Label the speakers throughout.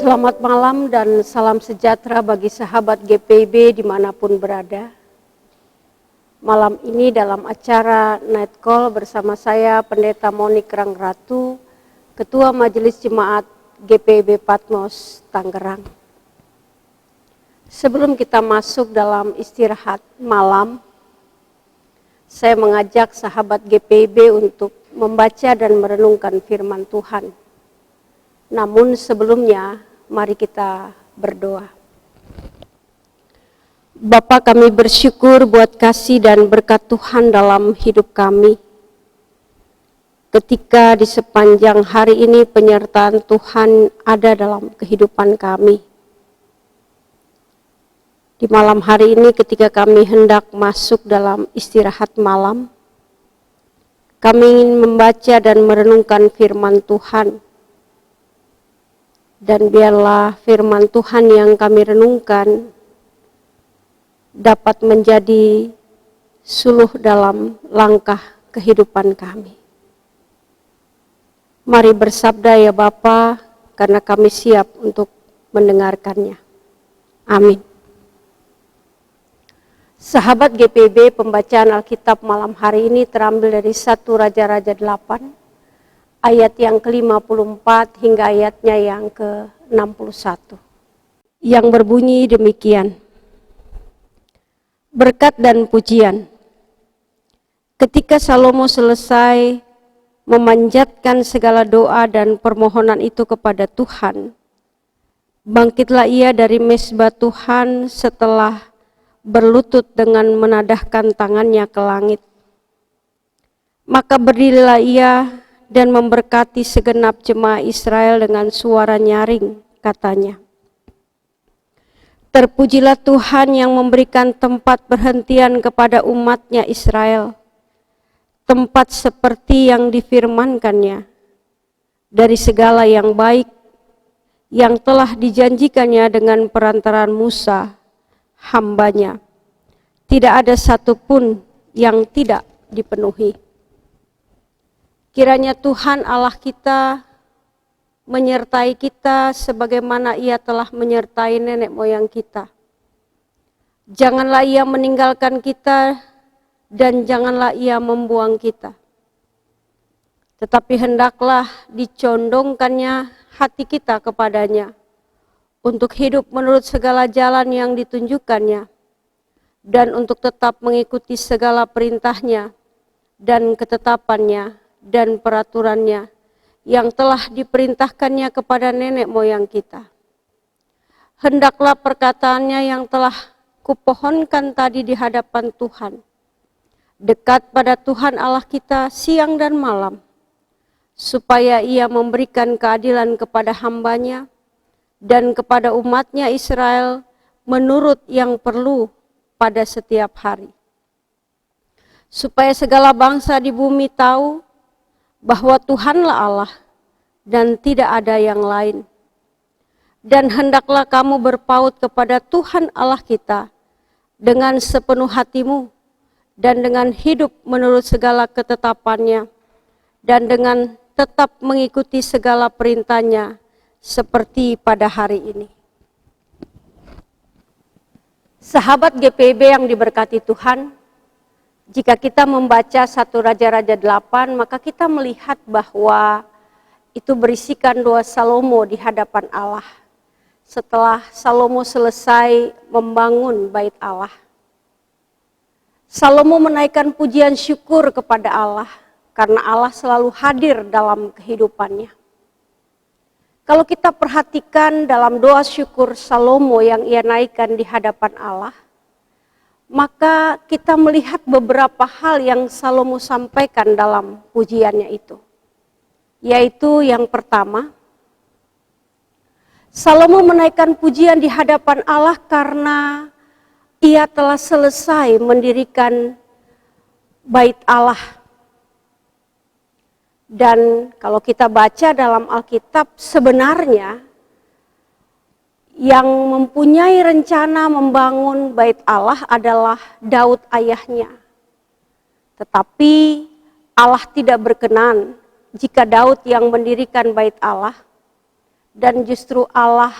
Speaker 1: Selamat malam dan salam sejahtera bagi sahabat GPIB dimanapun berada. Malam ini dalam acara Night Call bersama saya Pendeta Monik Rangratu, Ketua Majelis Jemaat GPIB Patmos Tangerang. Sebelum kita masuk dalam istirahat malam, saya mengajak sahabat GPIB untuk membaca dan merenungkan firman Tuhan. Namun sebelumnya, mari kita berdoa. Bapa, kami bersyukur buat kasih dan berkat Tuhan dalam hidup kami. Ketika di sepanjang hari ini penyertaan Tuhan ada dalam kehidupan kami. Di malam hari ini ketika kami hendak masuk dalam istirahat malam, kami ingin membaca dan merenungkan firman Tuhan. Dan biarlah firman Tuhan yang kami renungkan dapat menjadi suluh dalam langkah kehidupan kami. Mari bersabda ya Bapa, karena kami siap untuk mendengarkannya. Amin. Sahabat GPIB, pembacaan Alkitab malam hari ini terambil dari 1 Raja-Raja 8, ayat yang ke-54 hingga ayatnya yang ke-61. Yang berbunyi demikian. Berkat dan pujian. Ketika Salomo selesai memanjatkan segala doa dan permohonan itu kepada Tuhan, bangkitlah ia dari mezbah Tuhan setelah berlutut dengan menadahkan tangannya ke langit. Maka berdirilah ia dan memberkati segenap jemaah Israel dengan suara nyaring, katanya. Terpujilah Tuhan yang memberikan tempat perhentian kepada umatnya Israel, tempat seperti yang difirmankannya, dari segala yang baik yang telah dijanjikannya dengan perantaraan Musa, hambanya. Tidak ada satupun yang tidak dipenuhi. Kiranya Tuhan Allah kita menyertai kita sebagaimana Ia telah menyertai nenek moyang kita. Janganlah Ia meninggalkan kita dan janganlah Ia membuang kita. Tetapi hendaklah dicondongkannya hati kita kepadanya untuk hidup menurut segala jalan yang ditunjukkannya dan untuk tetap mengikuti segala perintahnya dan ketetapannya dan peraturannya yang telah diperintahkannya kepada nenek moyang kita. Hendaklah perkataannya yang telah kupohonkan tadi di hadapan Tuhan, dekat pada Tuhan Allah kita siang dan malam, supaya Ia memberikan keadilan kepada hambanya dan kepada umatnya Israel menurut yang perlu pada setiap hari. Supaya segala bangsa di bumi tahu bahwa Tuhanlah Allah dan tidak ada yang lain. Dan hendaklah kamu berpaut kepada Tuhan Allah kita dengan sepenuh hatimu dan dengan hidup menurut segala ketetapannya dan dengan tetap mengikuti segala perintahnya seperti pada hari ini. Sahabat GPIB yang diberkati Tuhan, jika kita membaca 1 Raja-Raja 8, maka kita melihat bahwa itu berisikan doa Salomo di hadapan Allah. Setelah Salomo selesai membangun bait Allah, Salomo menaikkan pujian syukur kepada Allah, karena Allah selalu hadir dalam kehidupannya. Kalau kita perhatikan dalam doa syukur Salomo yang ia naikkan di hadapan Allah, maka kita melihat beberapa hal yang Salomo sampaikan dalam pujiannya itu. Yaitu yang pertama, Salomo menaikkan pujian di hadapan Allah karena ia telah selesai mendirikan bait Allah. Dan kalau kita baca dalam Alkitab, sebenarnya yang mempunyai rencana membangun bait Allah adalah Daud ayahnya. Tetapi Allah tidak berkenan jika Daud yang mendirikan bait Allah, dan justru Allah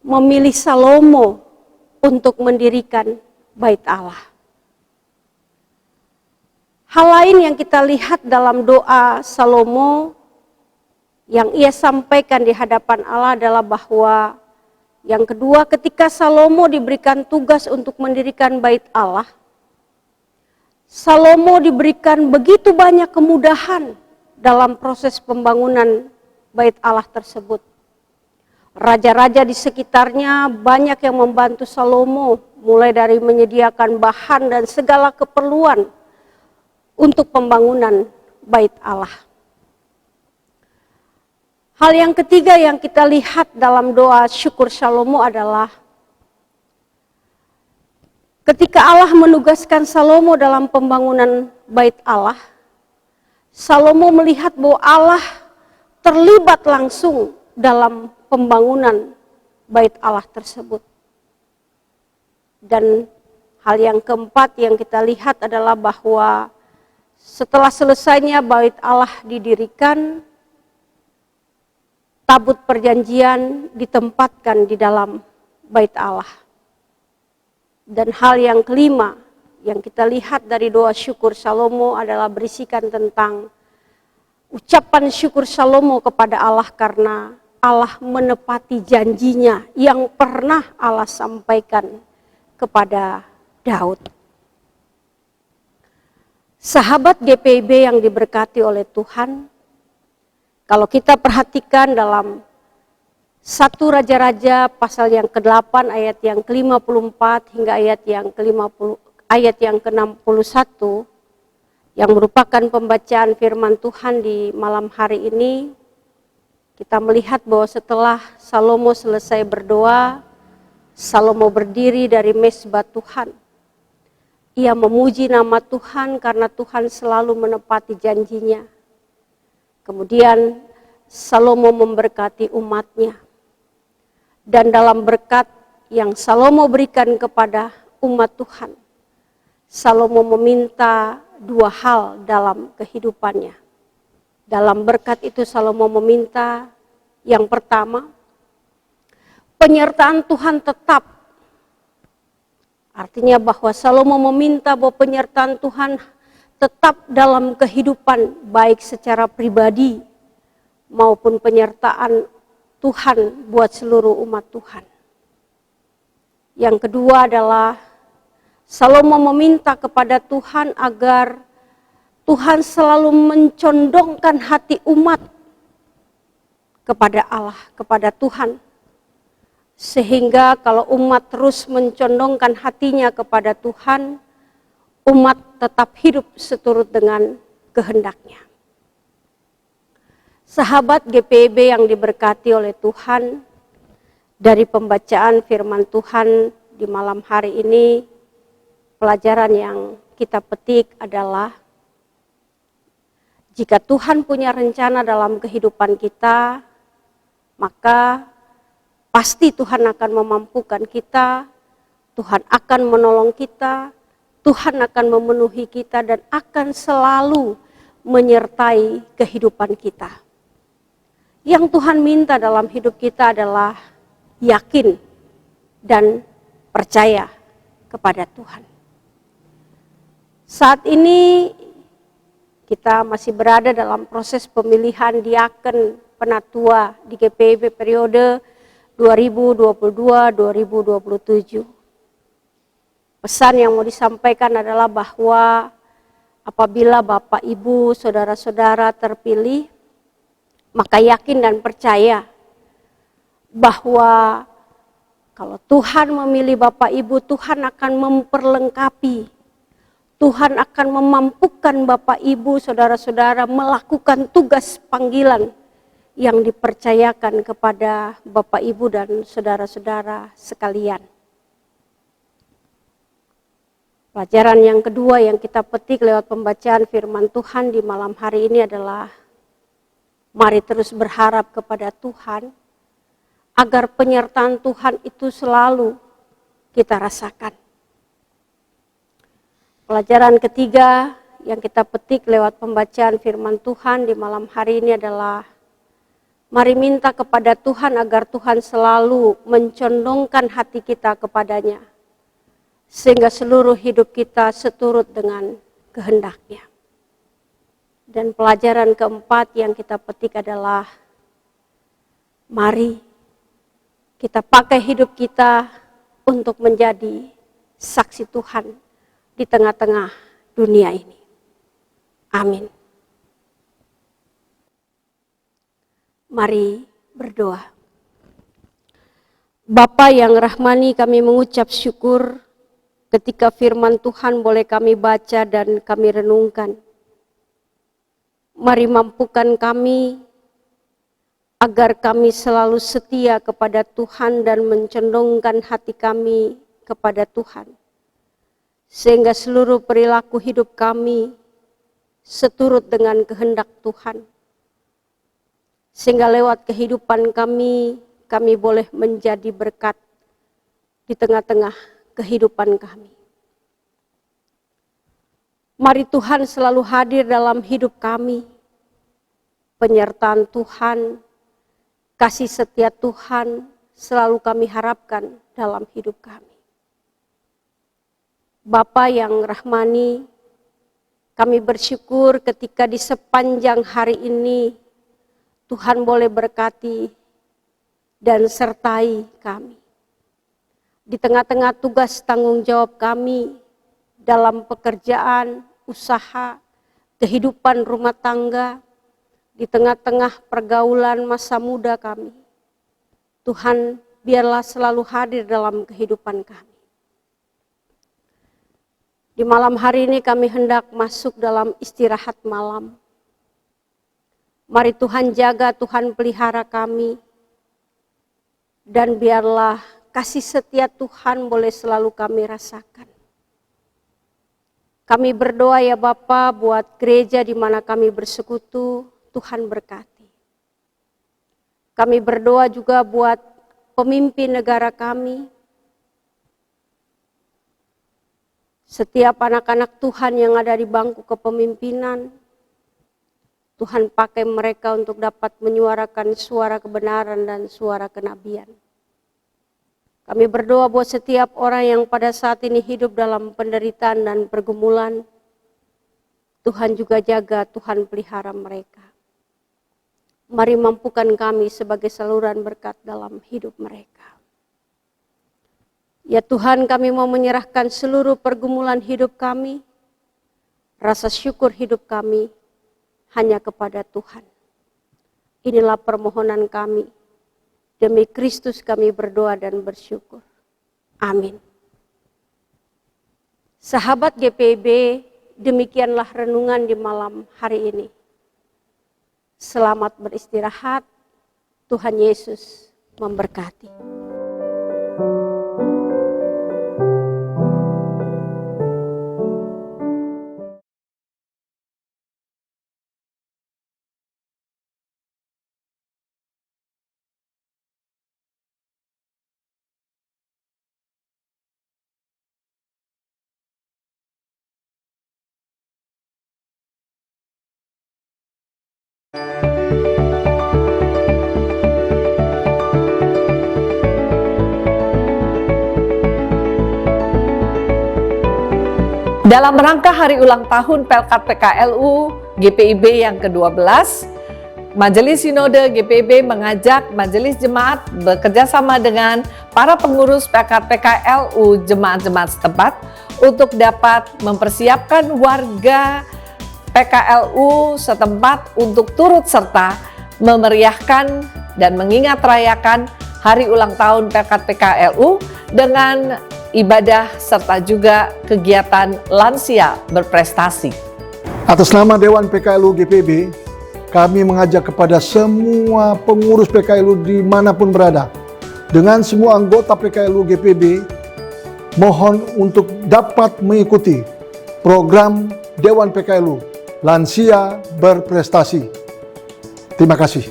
Speaker 1: memilih Salomo untuk mendirikan bait Allah. Hal lain yang kita lihat dalam doa Salomo yang ia sampaikan di hadapan Allah adalah bahwa yang kedua, ketika Salomo diberikan tugas untuk mendirikan bait Allah, Salomo diberikan begitu banyak kemudahan dalam proses pembangunan bait Allah tersebut. Raja-raja di sekitarnya banyak yang membantu Salomo, mulai dari menyediakan bahan dan segala keperluan untuk pembangunan bait Allah. Hal yang ketiga yang kita lihat dalam doa syukur Salomo adalah ketika Allah menugaskan Salomo dalam pembangunan bait Allah, Salomo melihat bahwa Allah terlibat langsung dalam pembangunan bait Allah tersebut. Dan hal yang keempat yang kita lihat adalah bahwa setelah selesainya bait Allah didirikan, tabut perjanjian ditempatkan di dalam bait Allah. Dan hal yang kelima yang kita lihat dari doa syukur Salomo adalah berisikan tentang ucapan syukur Salomo kepada Allah karena Allah menepati janjinya yang pernah Allah sampaikan kepada Daud. Sahabat GPIB yang diberkati oleh Tuhan, kalau kita perhatikan dalam 1 Raja-Raja pasal yang ke-8 ayat yang ke-54 hingga ayat yang ke-61 yang merupakan pembacaan firman Tuhan di malam hari ini, kita melihat bahwa setelah Salomo selesai berdoa, Salomo berdiri dari mezbah Tuhan. Ia memuji nama Tuhan karena Tuhan selalu menepati janjinya. Kemudian Salomo memberkati umatnya. Dan dalam berkat yang Salomo berikan kepada umat Tuhan, Salomo meminta 2 hal dalam kehidupannya. Dalam berkat itu Salomo meminta yang pertama, penyertaan Tuhan tetap. Artinya bahwa Salomo meminta bahwa penyertaan Tuhan tetap dalam kehidupan baik secara pribadi maupun penyertaan Tuhan buat seluruh umat Tuhan. Yang kedua adalah Salomo meminta kepada Tuhan agar Tuhan selalu mencondongkan hati umat kepada Allah, kepada Tuhan. Sehingga kalau umat terus mencondongkan hatinya kepada Tuhan, umat tetap hidup seturut dengan kehendaknya. Sahabat GPIB yang diberkati oleh Tuhan, dari pembacaan firman Tuhan di malam hari ini, pelajaran yang kita petik adalah jika Tuhan punya rencana dalam kehidupan kita, maka pasti Tuhan akan memampukan kita, Tuhan akan menolong kita, Tuhan akan memenuhi kita dan akan selalu menyertai kehidupan kita. Yang Tuhan minta dalam hidup kita adalah yakin dan percaya kepada Tuhan. Saat ini kita masih berada dalam proses pemilihan diaken penatua di GPIB periode 2022-2027. Pesan yang mau disampaikan adalah bahwa apabila Bapak, Ibu, Saudara-saudara terpilih, maka yakin dan percaya bahwa kalau Tuhan memilih Bapak, Ibu, Tuhan akan memperlengkapi, Tuhan akan memampukan Bapak, Ibu, Saudara-saudara melakukan tugas panggilan yang dipercayakan kepada Bapak, Ibu, dan Saudara-saudara sekalian. Pelajaran yang kedua yang kita petik lewat pembacaan firman Tuhan di malam hari ini adalah mari terus berharap kepada Tuhan agar penyertaan Tuhan itu selalu kita rasakan. Pelajaran ketiga yang kita petik lewat pembacaan firman Tuhan di malam hari ini adalah Mari minta kepada Tuhan agar Tuhan selalu mencondongkan hati kita kepadanya, sehingga seluruh hidup kita seturut dengan kehendak-Nya. Dan pelajaran keempat yang kita petik adalah, mari kita pakai hidup kita untuk menjadi saksi Tuhan di tengah-tengah dunia ini. Amin. Mari berdoa. Bapa yang rahmani, kami mengucap syukur ketika firman Tuhan boleh kami baca dan kami renungkan. Mari mampukan kami agar kami selalu setia kepada Tuhan dan mencondongkan hati kami kepada Tuhan, sehingga seluruh perilaku hidup kami seturut dengan kehendak Tuhan. Sehingga lewat kehidupan kami boleh menjadi berkat di tengah-tengah kehidupan kami. Mari Tuhan selalu hadir dalam hidup kami. Penyertaan Tuhan, kasih setia Tuhan selalu kami harapkan dalam hidup kami. Bapa yang rahmani, kami bersyukur ketika di sepanjang hari ini Tuhan boleh berkati dan sertai kami. Di tengah-tengah tugas tanggung jawab kami dalam pekerjaan, usaha, kehidupan rumah tangga, di tengah-tengah pergaulan masa muda kami, Tuhan biarlah selalu hadir dalam kehidupan kami. Di malam hari ini kami hendak masuk dalam istirahat malam. Mari Tuhan jaga, Tuhan pelihara kami, dan biarlah kasih setia Tuhan boleh selalu kami rasakan. Kami berdoa ya Bapa buat gereja di mana kami bersekutu, Tuhan berkati. Kami berdoa juga buat pemimpin negara kami, setiap anak-anak Tuhan yang ada di bangku kepemimpinan, Tuhan pakai mereka untuk dapat menyuarakan suara kebenaran dan suara kenabian. Kami berdoa buat setiap orang yang pada saat ini hidup dalam penderitaan dan pergumulan, Tuhan juga jaga, Tuhan pelihara mereka. Mari mampukan kami sebagai saluran berkat dalam hidup mereka. Ya Tuhan, kami mau menyerahkan seluruh pergumulan hidup kami, rasa syukur hidup kami, hanya kepada Tuhan. Inilah permohonan kami. Demi Kristus kami berdoa dan bersyukur. Amin. Sahabat GPIB, demikianlah renungan di malam hari ini. Selamat beristirahat. Tuhan Yesus memberkati.
Speaker 2: Dalam rangka hari ulang tahun Pelkat PKLU GPIB yang ke-12, Majelis Sinode GPIB mengajak Majelis Jemaat bekerjasama dengan para pengurus Pelkat PKLU jemaat-jemaat setempat untuk dapat mempersiapkan warga PKLU setempat untuk turut serta memeriahkan dan mengingat rayakan hari ulang tahun Pelkat PKLU dengan ibadah serta juga kegiatan lansia berprestasi.
Speaker 3: Atas nama Dewan PKLU GPIB, kami mengajak kepada semua pengurus PKLU dimanapun berada, dengan semua anggota PKLU GPIB, mohon untuk dapat mengikuti program Dewan PKLU Lansia Berprestasi. Terima kasih.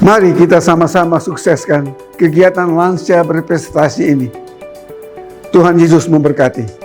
Speaker 4: Mari kita sama-sama sukseskan kegiatan lansia berprestasi ini. Tuhan Yesus memberkati.